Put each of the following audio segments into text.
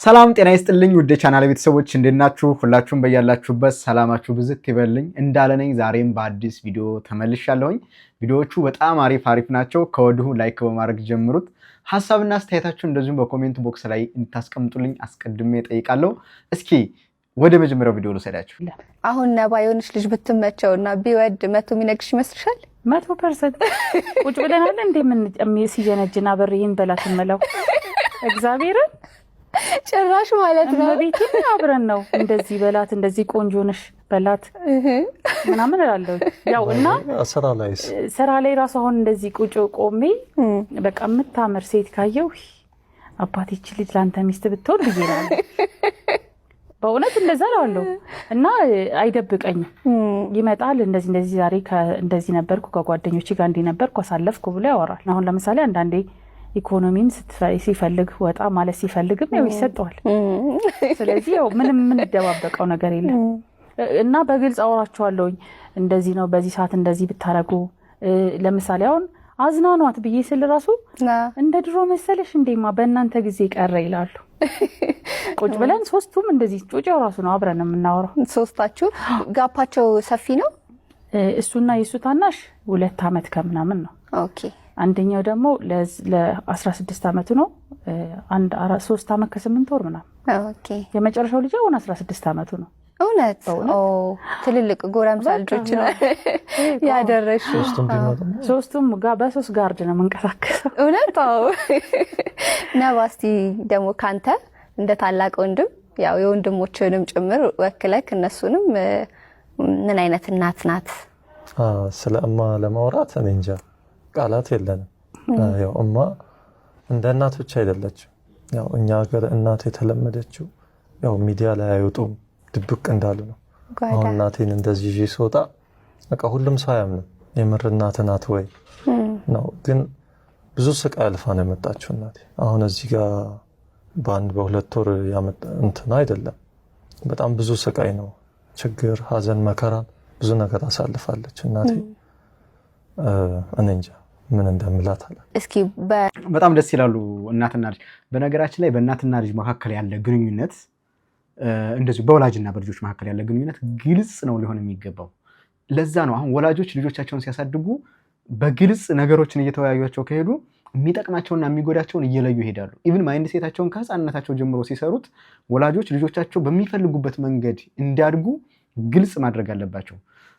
ሰላም ጤና ይስጥልኝ ውድ ቻናል ቤተሰቦች እንደናችሁ ሁላችሁም በያላችሁበት ሰላማችሁ ብዝት ይበልኝ እንዳለነኝ ዛሬም በአዲስ ቪዲዮ ተመልሻለሁኝ። ቪዲዮዎቹ በጣም አሪፍ ናቸው። ከወዲሁ ላይክ በማድረግ ጀምሩት። ሐሳብና አስተያየታችሁን እንደዚሁም በኮሜንት ቦክስ ላይ እንድታስቀምጡልኝ አስቀድሜ ጠይቃለሁ። እስኪ ወደ መጀመሪያው ቪዲዮ ልሰዳችሁ። አሁን ነባ የሆነች ልጅ ብትመቸውና ቢወድ መቶ የሚነግርሽ ይመስልሻል? 100% ቁጭ ብለናል እንዴ ምን ሲጀነጅና በሪን በላት መለው እግዚአብሔርን ጭራሽ ማለት ነው። በቤቴ አብረን ነው እንደዚህ በላት እንደዚህ ቆንጆ ነሽ በላት ምናምን እላለሁ። ያው እና ስራ ላይ ራሱ አሁን እንደዚህ ቁጭ ቆሜ በቃ የምታምር ሴት ካየው አባቴ ልጅ ላንተ ሚስት ብትሆን ይላል። በእውነት እንደዛ ነው እና አይደብቀኝም። ይመጣል እንደዚህ ዛሬ እንደዚህ ነበርኩ ከጓደኞቼ ጋር እንዲ ነበርኩ አሳለፍኩ ብሎ ያወራል። አሁን ለምሳሌ አንዳንዴ ኢኮኖሚን ሲፈልግ ወጣ ማለት ሲፈልግም ያው ይሰጠዋል። ስለዚህ ያው ምንም ደባበቀው ነገር የለም እና በግልጽ አወራቸዋለሁኝ። እንደዚህ ነው በዚህ ሰዓት እንደዚህ ብታረጉ ለምሳሌ አሁን አዝናኗት ብዬ ስል ራሱ እንደ ድሮ መሰለሽ እንደማ በእናንተ ጊዜ ቀረ ይላሉ። ቁጭ ብለን ሶስቱም እንደዚህ ጩጬው ራሱ ነው አብረን የምናወራው። ሶስታችሁ ጋፓቸው ሰፊ ነው? እሱና የሱ ታናሽ 2 አመት ከምናምን ነው። ኦኬ አንደኛው ደግሞ ለ16 አመቱ ነው። 3 አመት ከ8 ወር ምናምን። ኦኬ የመጨረሻው ልጅ አሁን 16 አመቱ ነው። እውነት ትልልቅ ጎረምሳ ልጆች ነው ያደረሽ። ሶስቱም በሶስት ጋርድ ነው መንቀሳቀሰው። እውነት ነባስቲ ደግሞ ካንተ እንደ ታላቅ ወንድም ያው የወንድሞችንም ጭምር ወክለክ እነሱንም ምን አይነት እናት ናት? ስለ እማ ለማውራት እኔ እንጃ ቃላት የለንም። ያው እማ እንደ እናት ብቻ አይደለችም። ያው እኛ ሀገር እናት የተለመደችው ያው ሚዲያ ላይ አይወጡም ድብቅ እንዳሉ ነው። አሁን እናቴን እንደዚህ ይዤ ስወጣ በቃ ሁሉም ሰው አያምንም። የምር እናት ናት ወይ ነው። ግን ብዙ ስቃይ አልፋ ነው የመጣችው እናቴ። አሁን እዚህ ጋር በአንድ በሁለት ወር ያመጣ እንትና አይደለም። በጣም ብዙ ስቃይ ነው፣ ችግር፣ ሀዘን፣ መከራ ብዙ ነገር አሳልፋለች እናቴ። እኔ እንጃ ምን እንደምላት አለ። እስኪ በጣም ደስ ይላሉ እናትና ልጅ። በነገራችን ላይ በእናትና ልጅ መካከል ያለ ግንኙነት እንደዚህ በወላጅና በልጆች መካከል ያለ ግንኙነት ግልጽ ነው ሊሆን የሚገባው። ለዛ ነው አሁን ወላጆች ልጆቻቸውን ሲያሳድጉ በግልጽ ነገሮችን እየተወያዩቸው ከሄዱ የሚጠቅማቸውና የሚጎዳቸውን እየለዩ ይሄዳሉ። ኢቭን ማይንድ ሴታቸውን ከህፃንነታቸው ጀምሮ ሲሰሩት ወላጆች ልጆቻቸው በሚፈልጉበት መንገድ እንዲያድጉ ግልጽ ማድረግ አለባቸው።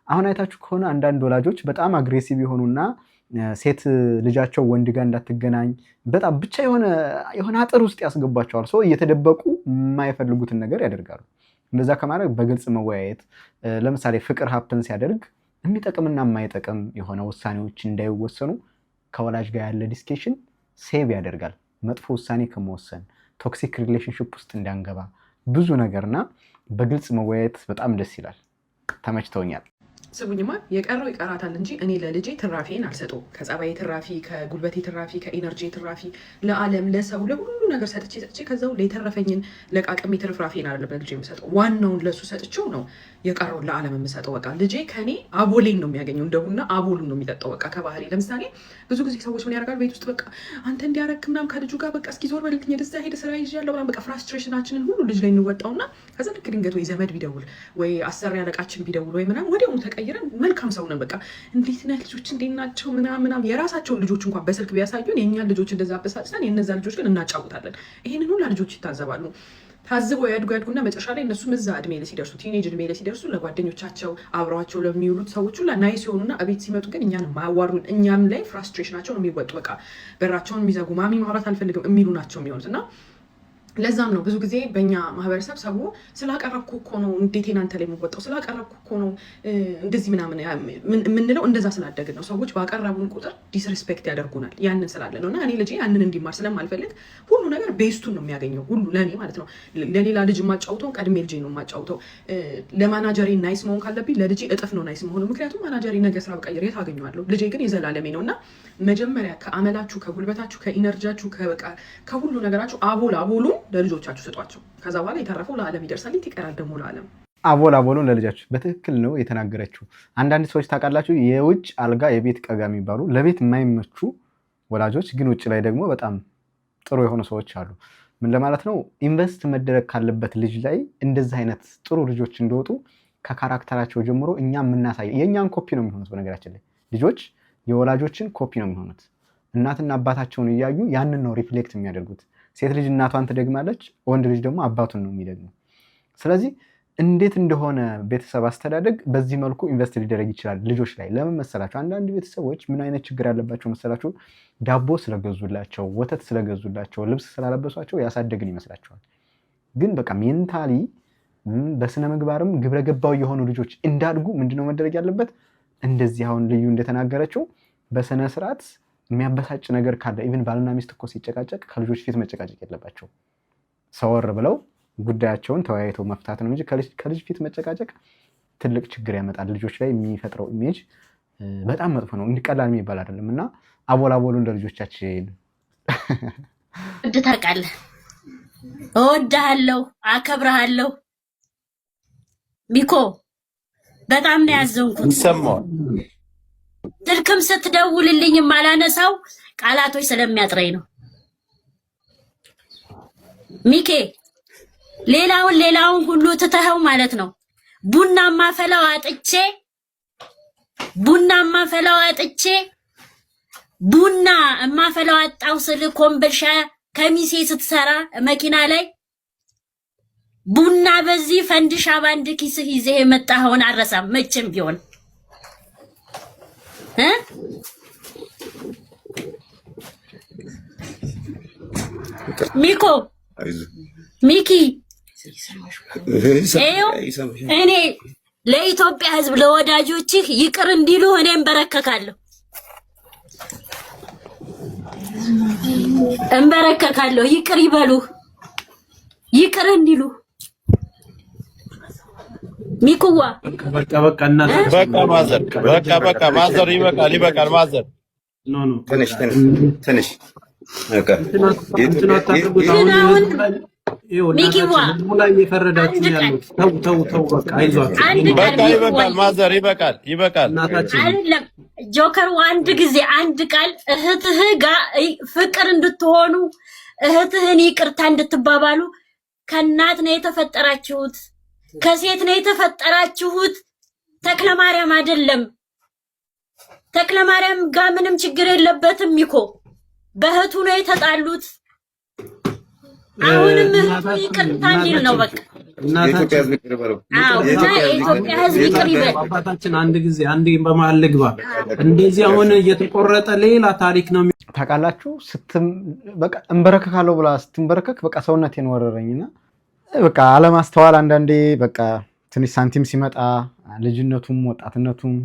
አሁን አይታችሁ ከሆነ አንዳንድ ወላጆች በጣም አግሬሲቭ የሆኑና ሴት ልጃቸው ወንድ ጋር እንዳትገናኝ በጣም ብቻ የሆነ አጥር ውስጥ ያስገባቸዋል። ሰው እየተደበቁ የማይፈልጉትን ነገር ያደርጋሉ። እንደዛ ከማድረግ በግልጽ መወያየት፣ ለምሳሌ ፍቅር ሀፕን ሲያደርግ የሚጠቅምና የማይጠቅም የሆነ ውሳኔዎች እንዳይወሰኑ ከወላጅ ጋር ያለ ዲስከሽን ሴቭ ያደርጋል። መጥፎ ውሳኔ ከመወሰን ቶክሲክ ሪሌሽንሽፕ ውስጥ እንዳንገባ ብዙ ነገርና በግልጽ መወያየት በጣም ደስ ይላል። ተመችቶኛል። ስሙኝማ የቀረው ይቀራታል እንጂ እኔ ለልጄ ትራፊን አልሰጠውም። ከጸባይ ትራፊ፣ ከጉልበቴ ትራፊ፣ ከኢነርጂ ትራፊ፣ ለዓለም ለሰው ለሁሉ ነገር ሰጥቼ ከዛው የተረፈኝን ለቃቅሜ ትርፍራፊን አይደለም ለልጄ የምሰጠው። ዋናውን ለሱ ሰጥቼው ነው የቀረውን ለዓለም የምሰጠው። በቃ ልጄ ከኔ አቦሌን ነው የሚያገኘው፣ እንደቡና አቦሉን ነው የሚጠጣው። በቃ ከባህሪ ለምሳሌ ብዙ ጊዜ ሰዎች ምን ያደርጋሉ ቤት ውስጥ በቃ አንተ እንዲያረክ ምናምን ከልጁ ጋር በቃ እስኪ ዞር በልልኝ ደዛ ሄደ ስራ ይዣለሁ ምናምን በቃ ፍራስትሬሽናችንን ሁሉ ልጅ ላይ እንወጣውና ከዛ ልክ ድንገት ወይ ዘመድ ቢደውል ወይ አሰሪ አለቃችን ቢደውል ወይ ምናምን ወዲያውኑ ተቀይረን መልካም ሰው ነን። በቃ እንዴት ነህ ልጆች እንዴት ናቸው ምናምን የራሳቸውን ልጆች እንኳን በስልክ ቢያሳዩን የእኛን ልጆች እንደዛ አበሳጭተን የእነዛ ልጆች ግን እናጫውታለን። ይሄንን ሁላ ልጆች ይታዘባሉ። ታዝበው ያድጉና መጨረሻ ላይ እነሱም እዛ እድሜ ላይ ሲደርሱ ቲኔጅ እድሜ ላይ ሲደርሱ ለጓደኞቻቸው አብረዋቸው ለሚውሉት ሰዎች ሁላ ናይስ ሲሆኑና እቤት ሲመጡ ግን እኛን ማዋሩን እኛም ላይ ፍራስትሬሽናቸውን የሚወጡ በቃ በራቸውን የሚዘጉ ማሚ ማውራት አልፈልግም የሚሉ ናቸው የሚሆኑት እና ለዛም ነው ብዙ ጊዜ በእኛ ማህበረሰብ ሰው ስላቀረብኩ እኮ ነው እንዴቴን አንተ ላይ የምወጣው ስላቀረብኩ እኮ ነው እንደዚህ ምናምን የምንለው። እንደዛ ስላደግን ነው። ሰዎች ባቀረቡን ቁጥር ዲስሪስፔክት ያደርጉናል። ያንን ስላለ ነው እና እኔ ልጄ ያንን እንዲማር ስለማልፈልግ ሁሉ ነገር ቤስቱን ነው የሚያገኘው። ሁሉ ለእኔ ማለት ነው። ለሌላ ልጅ የማጫውተው ቀድሜ ልጄ ነው የማጫውተው። ለማናጀሪ ናይስ መሆን ካለብኝ ለልጄ እጥፍ ነው ናይስ መሆኑ። ምክንያቱም ማናጀሪ ነገ ስራ በቀየር የት አገኘዋለሁ? ልጄ ግን የዘላለሜ ነው እና መጀመሪያ ከአመላችሁ፣ ከጉልበታችሁ፣ ከኢነርጂያችሁ፣ ከሁሉ ነገራችሁ አቦሉ ለልጆቻችሁ ስጧቸው። ከዛ በኋላ የተረፈው ለዓለም ይደርሳል። ይቀራል ደግሞ ለዓለም። አቦሉን ለልጃችሁ በትክክል ነው የተናገረችው። አንዳንድ ሰዎች ታውቃላችሁ የውጭ አልጋ የቤት ቀጋ የሚባሉ ለቤት የማይመቹ ወላጆች ግን ውጭ ላይ ደግሞ በጣም ጥሩ የሆኑ ሰዎች አሉ። ምን ለማለት ነው? ኢንቨስት መደረግ ካለበት ልጅ ላይ እንደዚህ አይነት ጥሩ ልጆች እንደወጡ ከካራክተራቸው ጀምሮ እኛ የምናሳይ የእኛን ኮፒ ነው የሚሆኑት። በነገራችን ላይ ልጆች የወላጆችን ኮፒ ነው የሚሆኑት። እናትና አባታቸውን እያዩ ያንን ነው ሪፍሌክት የሚያደርጉት። ሴት ልጅ እናቷን ትደግማለች፣ ወንድ ልጅ ደግሞ አባቱን ነው የሚደግመው። ስለዚህ እንዴት እንደሆነ ቤተሰብ አስተዳደግ በዚህ መልኩ ኢንቨስት ሊደረግ ይችላል ልጆች ላይ። ለምን መሰላቸው? አንዳንድ ቤተሰቦች ምን አይነት ችግር ያለባቸው መሰላቸው? ዳቦ ስለገዙላቸው፣ ወተት ስለገዙላቸው፣ ልብስ ስላለበሷቸው ያሳደግን ይመስላቸዋል። ግን በቃ ሜንታሊ በስነ ምግባርም ግብረ ገባው የሆኑ ልጆች እንዳድጉ ምንድነው መደረግ ያለበት? እንደዚህ አሁን ልዩ እንደተናገረችው በስነ ስርዓት የሚያበሳጭ ነገር ካለ ኢቭን ባልና ሚስት እኮ ሲጨቃጨቅ ከልጆች ፊት መጨቃጨቅ የለባቸው። ሰወር ብለው ጉዳያቸውን ተወያይተው መፍታት ነው እንጂ ከልጅ ፊት መጨቃጨቅ ትልቅ ችግር ያመጣል። ልጆች ላይ የሚፈጥረው ኢሜጅ በጣም መጥፎ ነው። እንዲቀላል የሚባል አይደለም እና አቦላቦሉ እንደ ልጆቻችን ታውቃለህ፣ እወድሃለሁ፣ አከብርሃለሁ። ሚኮ በጣም ነው ያዘንኩት። ይሰማል። ስልክም ስትደውልልኝ የማላነሳው ቃላቶች ስለሚያጥረኝ ነው። ሚኬ ሌላውን ሁሉ ትተኸው ማለት ነው። ቡና ማፈላው አጥቼ ቡና ማፈላው አጣው ስል ኮምቦልቻ ከሚሴ ስትሰራ መኪና ላይ ቡና በዚህ ፈንድሻ ባንድ ኪስህ ይዘህ የመጣኸውን አረሳም መቼም ቢሆን ሚኪ እኔ ለኢትዮጵያ ሕዝብ ለወዳጆችህ ይቅር እንዲሉ እኔም እንበረከካለሁ። ይቅር ይበሉ፣ ይቅር እንዲሉ። ሚኩዋ በቃ ማዘር ይበቃል ማዘር ትንሽ ሚኪዋ ላይ የፈረዳችሁ ያሉት ተው በቃ አይዟችሁ። በቃ ይበቃል ማዘር ይበቃል። አይደለም ጆከር አንድ ጊዜ አንድ ቃል እህትህ ጋር ፍቅር እንድትሆኑ እህትህን ይቅርታ እንድትባባሉ። ከእናት ነው የተፈጠራችሁት፣ ከሴት ነው የተፈጠራችሁት። ተክለማርያም አይደለም። ተክለማርያም ጋር ምንም ችግር የለበትም። ይኮ በእህቱ ነው የተጣሉት። አሁንም እህቱ ይቅርታ እንዲል ነው በቃ። የኢትዮጵያ ሕዝብ ይቅር ይበል። አባታችን አንድ በመሀል ልግባ። እንደዚህ አሁን እየተቆረጠ ሌላ ታሪክ ነው። ታውቃላችሁ በቃ እንበረከካለሁ ብላ ስትንበረከክ በቃ ሰውነቴን ወረረኝና በቃ አለማስተዋል አንዳንዴ በቃ ትንሽ ሳንቲም ሲመጣ ልጅነቱም ወጣትነቱም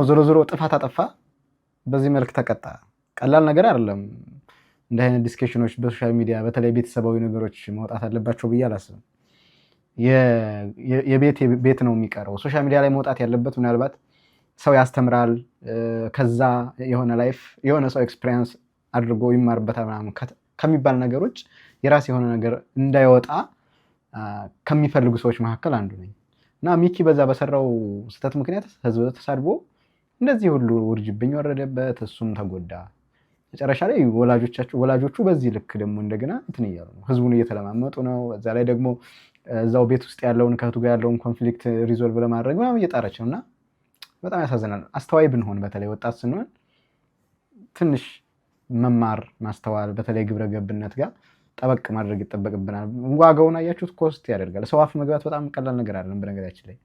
ዞሮ ዞሮ ጥፋት አጠፋ፣ በዚህ መልክ ተቀጣ። ቀላል ነገር አይደለም። እንደ አይነት ዲስከሽኖች በሶሻል ሚዲያ በተለይ ቤተሰባዊ ነገሮች መውጣት አለባቸው ብዬ አላስብም። የቤት ነው የሚቀረው። ሶሻል ሚዲያ ላይ መውጣት ያለበት ምናልባት ሰው ያስተምራል፣ ከዛ የሆነ ላይፍ የሆነ ሰው ኤክስፒሪየንስ አድርጎ ይማርበታል ምናምን ከሚባል ነገሮች የራስ የሆነ ነገር እንዳይወጣ ከሚፈልጉ ሰዎች መካከል አንዱ ነኝ እና ሚኪ በዛ በሰራው ስህተት ምክንያት ህዝብ ተሳድቦ እንደዚህ ሁሉ ውርጅብኝ ወረደበት፣ እሱም ተጎዳ። መጨረሻ ላይ ወላጆቹ በዚህ ልክ ደግሞ እንደገና እንትን እያሉ ነው፣ ህዝቡን እየተለማመጡ ነው። እዛ ላይ ደግሞ እዛው ቤት ውስጥ ያለውን ከእህቱ ጋር ያለውን ኮንፍሊክት ሪዞልቭ ለማድረግ ምናምን እየጣረች ነው እና በጣም ያሳዝናል። አስተዋይ ብንሆን በተለይ ወጣት ስንሆን ትንሽ መማር ማስተዋል፣ በተለይ ግብረ ገብነት ጋር ጠበቅ ማድረግ ይጠበቅብናል። ዋጋውን አያችሁት፣ ኮስት ያደርጋል። ሰው አፍ መግባት በጣም ቀላል ነገር አይደለም። በነገራችን ላይ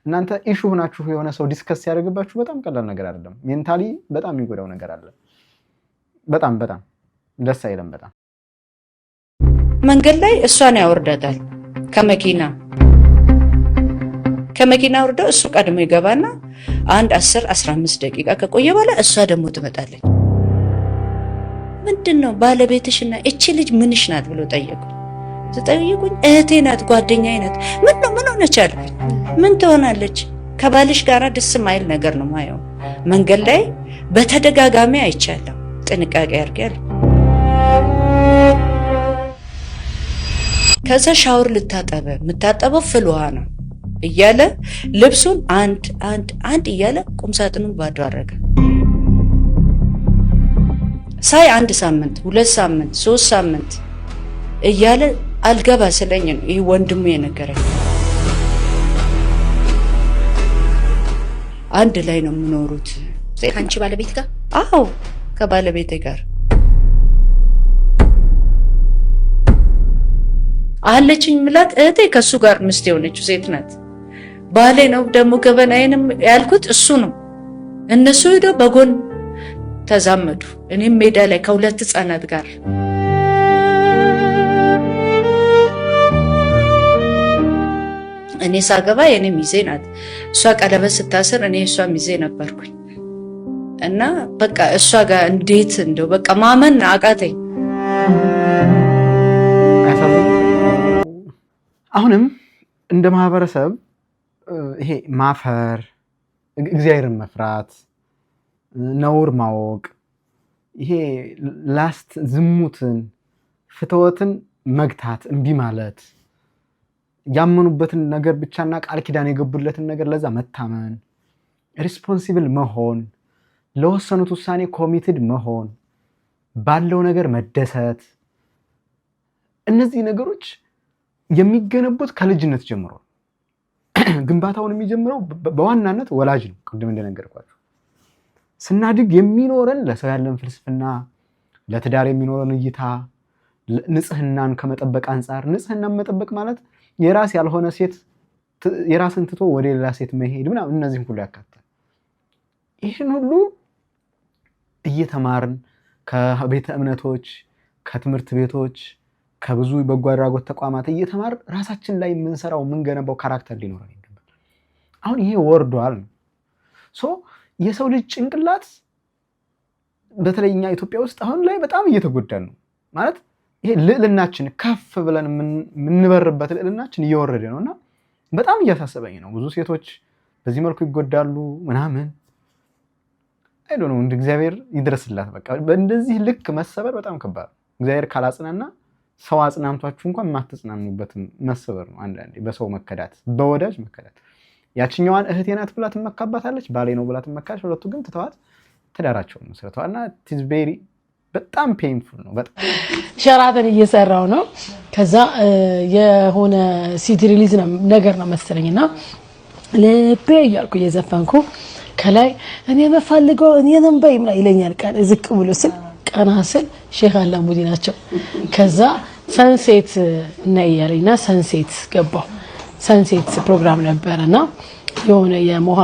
እናንተ ኢሹ ሆናችሁ የሆነ ሰው ዲስከስ ያደርግባችሁ በጣም ቀላል ነገር አይደለም። ሜንታሊ በጣም የሚጎዳው ነገር አለ። በጣም ደስ አይልም። በጣም መንገድ ላይ እሷን ያወርዳታል ከመኪና ወርደው እሱ ቀድሞ ይገባና አንድ 10-15 ደቂቃ ከቆየ በኋላ እሷ ደግሞ ትመጣለች። ምንድነው ባለቤትሽና እቺ ልጅ ምንሽ ናት ብሎ ጠየቁኝ። እህቴ ናት፣ ጓደኛዬ ናት። ምን ሆነች አልኩኝ። ምን ትሆናለች? ከባልሽ ጋር ደስ ማይል ነገር ነው ማየው። መንገድ ላይ በተደጋጋሚ አይቻለሁ። ጥንቃቄ አድርጊያለሁ። ከዛ ሻወር የምታጠበው ፍል ውሃ ነው እያለ ልብሱን አንድ እያለ ቁምሳጥኑን ባዶ አደረገ። ሳይ 1 ሳምንት 2 ሳምንት 3 ሳምንት እያለ አልገባ ስለኝ ነው ይሄ ወንድሙ የነገረኝ። አንድ ላይ ነው የምኖሩት ከአንቺ ባለቤት ጋር? አዎ ከባለቤቴ ጋር አለችኝ ምላት እህቴ ከሱ ጋር ምስት የሆነችው ሴት ናት። ባሌ ነው ደግሞ ገበናዬንም ያልኩት እሱ ነው። እነሱ ሄደው በጎን ተዛመዱ። እኔም ሜዳ ላይ ከሁለት ህፃናት ጋር እኔ ሳገባ የኔ ሚዜ ናት። እሷ ቀለበት ስታስር እኔ እሷ ሚዜ ነበርኩኝ እና በቃ እሷ ጋር እንዴት እንደው በቃ ማመን አቃተኝ። አሁንም እንደ ማህበረሰብ ይሄ ማፈር፣ እግዚአብሔርን መፍራት፣ ነውር ማወቅ፣ ይሄ ላስት ዝሙትን፣ ፍትወትን መግታት እምቢ ማለት፣ ያመኑበትን ነገር ብቻና ቃል ኪዳን የገቡለትን ነገር ለዛ መታመን፣ ሪስፖንሲብል መሆን፣ ለወሰኑት ውሳኔ ኮሚትድ መሆን፣ ባለው ነገር መደሰት፣ እነዚህ ነገሮች የሚገነቡት ከልጅነት ጀምሮ ግንባታውን የሚጀምረው በዋናነት ወላጅ ነው። ቅድም እንደነገርኳችሁ ስናድግ የሚኖረን ለሰው ያለን ፍልስፍና፣ ለትዳር የሚኖረን እይታ፣ ንጽህናን ከመጠበቅ አንጻር ንጽህናን መጠበቅ ማለት የራስ ያልሆነ ሴት የራስን ትቶ ወደ ሌላ ሴት መሄድ ምናምን እነዚህን ሁሉ ያካትታል። ይህን ሁሉ እየተማርን ከቤተ እምነቶች፣ ከትምህርት ቤቶች፣ ከብዙ በጎ አድራጎት ተቋማት እየተማር ራሳችን ላይ የምንሰራው የምንገነባው ካራክተር ሊኖረን ይገባል። አሁን ይሄ ወርዷል። የሰው ልጅ ጭንቅላት በተለይ እኛ ኢትዮጵያ ውስጥ አሁን ላይ በጣም እየተጎዳን ነው። ማለት ይሄ ልዕልናችን ከፍ ብለን የምንበርበት ልዕልናችን እየወረደ ነው እና በጣም እያሳሰበኝ ነው። ብዙ ሴቶች በዚህ መልኩ ይጎዳሉ ምናምን አይዶ ነው። እንደ እግዚአብሔር ይድረስላት። በቃ በእንደዚህ ልክ መሰበር በጣም ከባድ ነው። እግዚአብሔር ካላጽናና ሰው አጽናንቷችሁ እንኳን የማትጽናኑበት መሰበር ነው። አንዳንዴ በሰው መከዳት፣ በወዳጅ መከዳት። ያችኛዋን እህቴ ናት ብላ ትመካባታለች፣ ባሌ ነው ብላ ትመካለች። ሁለቱ ግን ትተዋት ትዳራቸውን መስርተዋልና ቲዝ ቬሪ በጣም ፔንፉል ነው። በጣም ሸራተን እየሰራው ነው። ከዛ የሆነ ሲዲ ሪሊዝ ነገር ነው መሰለኝና ልቤ እያልኩ እየዘፈንኩ ከላይ እኔ በፈልገው እኔንም በይም ላይ ይለኛል። ቃል ዝቅ ብሎ ስል ቀና ስል ሼህ አላሙዲ ናቸው። ከዛ ሰንሴት ነይ ያለኝና ሰንሴት ገባው። ሰንሴት ፕሮግራም ነበርና የሆነ የሞሃ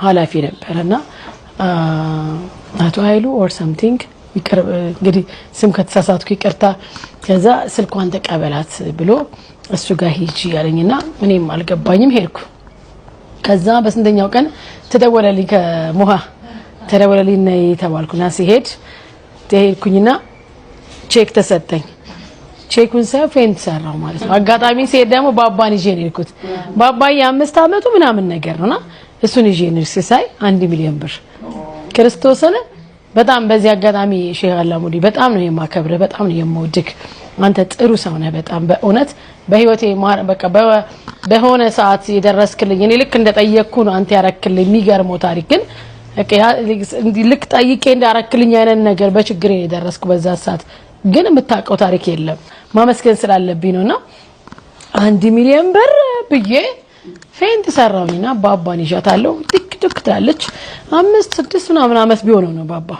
ኃላፊ ነበርና አቶ ኃይሉ ኦር ሰምቲንግ ይቀርብ እንግዲህ ስም ከተሳሳትኩ ይቅርታ። ከዛ ስልኳን ተቀበላት ብሎ እሱ ጋር ሂጂ ያለኝና እኔም አልገባኝም ሄድኩ። ከዛ በስንተኛው ቀን ተደወለልኝ ከሞሃ ተደወለልኝ ነይ ተባልኩና ሲሄድ ተሄድኩኝና ቼክ ተሰጠኝ። ቼኩን ሰፌን ተሰራው ማለት ነው። አጋጣሚ ሲሄድ ደግሞ ባባን ይዤ ነው የሄድኩት። ባባዬ 5 አመቱ ምናምን ነገር ነውና እሱን ይዤ ነው ሲሳይ 1 ሚሊዮን ብር ክርስቶስን በጣም በዚህ አጋጣሚ ሼህ አላሙዲ በጣም ነው የማከብረህ፣ በጣም ነው የምወድህ። አንተ ጥሩ ሰው ነህ በጣም በእውነት በህይወቴ በቃ በሆነ ሰዓት የደረስክልኝ እኔ ልክ እንደጠየቅኩ ነው አንተ ያረክልኝ። የሚገርመው ታሪክ ግን ልክ ጠይቄ እንዳረክልኝ አይነት ነገር በችግሬ የደረስኩ በዛ ሰዓት ግን የምታውቀው ታሪክ የለም። ማመስገን ስላለብኝ ነውና 1 ሚሊዮን ብር ብዬ ፌንት ሰራውኝና ባባን ይዣታለሁ። ድክ ትላለች 5-6 ምናምን አመት ቢሆነው ነው ባባ።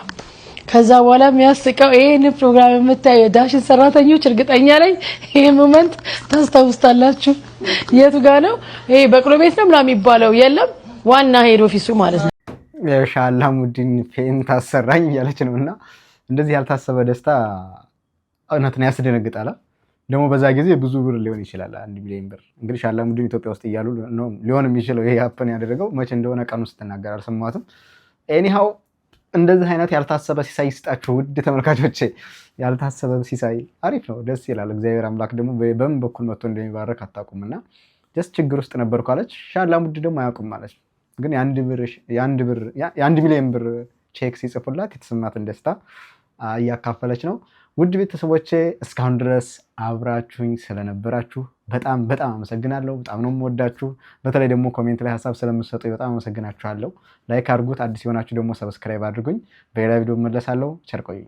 ከዛ በኋላ የሚያስቀው ይሄን ፕሮግራም የምታዩ ዳሽን ሰራተኞች እርግጠኛ ነኝ ይሄ ሞመንት ታስታውስታላችሁ። የቱ ጋር ነው ይሄ በቅሎ ቤት ነው ምናምን የሚባለው የለም ዋና ሄድ ኦፊሱ ማለት ነው። ሼህ አላሙዲን ፌንት አሰራኝ እያለች ነውና እንደዚህ ያልታሰበ ደስታ እውነትን ያስደነግጣል። ደግሞ በዛ ጊዜ ብዙ ብር ሊሆን ይችላል 1 ሚሊዮን ብር። እንግዲህ ሼህ አላሙዲን ኢትዮጵያ ውስጥ እያሉ ነው ሊሆን የሚችለው። ይሄ ሀፕን ያደረገው መቼ እንደሆነ ቀኑ ስትናገር አልሰማሁትም። ኤኒሃው እንደዚህ አይነት ያልታሰበ ሲሳይ ይስጣችሁ ውድ ተመልካቾቼ። ያልታሰበ ሲሳይ አሪፍ ነው፣ ደስ ይላል። እግዚአብሔር አምላክ ደግሞ በምን በኩል መጥቶ እንደሚባረክ አታውቁምና ጀስት ችግር ውስጥ ነበርኩ አለች። ሼህ አላሙዲ ደግሞ አያውቁም ማለት ነው። ግን የ1 ሚሊዮን ብር ቼክ ሲጽፉላት የተሰማትን ደስታ እያካፈለች ነው። ውድ ቤተሰቦቼ እስካሁን ድረስ አብራችሁኝ ስለነበራችሁ በጣም በጣም አመሰግናለሁ። በጣም ነው የምወዳችሁ። በተለይ ደግሞ ኮሜንት ላይ ሀሳብ ስለምትሰጡኝ በጣም አመሰግናችኋለሁ። ላይክ አድርጉት። አዲስ የሆናችሁ ደግሞ ሰብስክራይብ አድርጉኝ። በሌላ ቪዲዮ እመለሳለሁ። ቸር ቆዩኝ።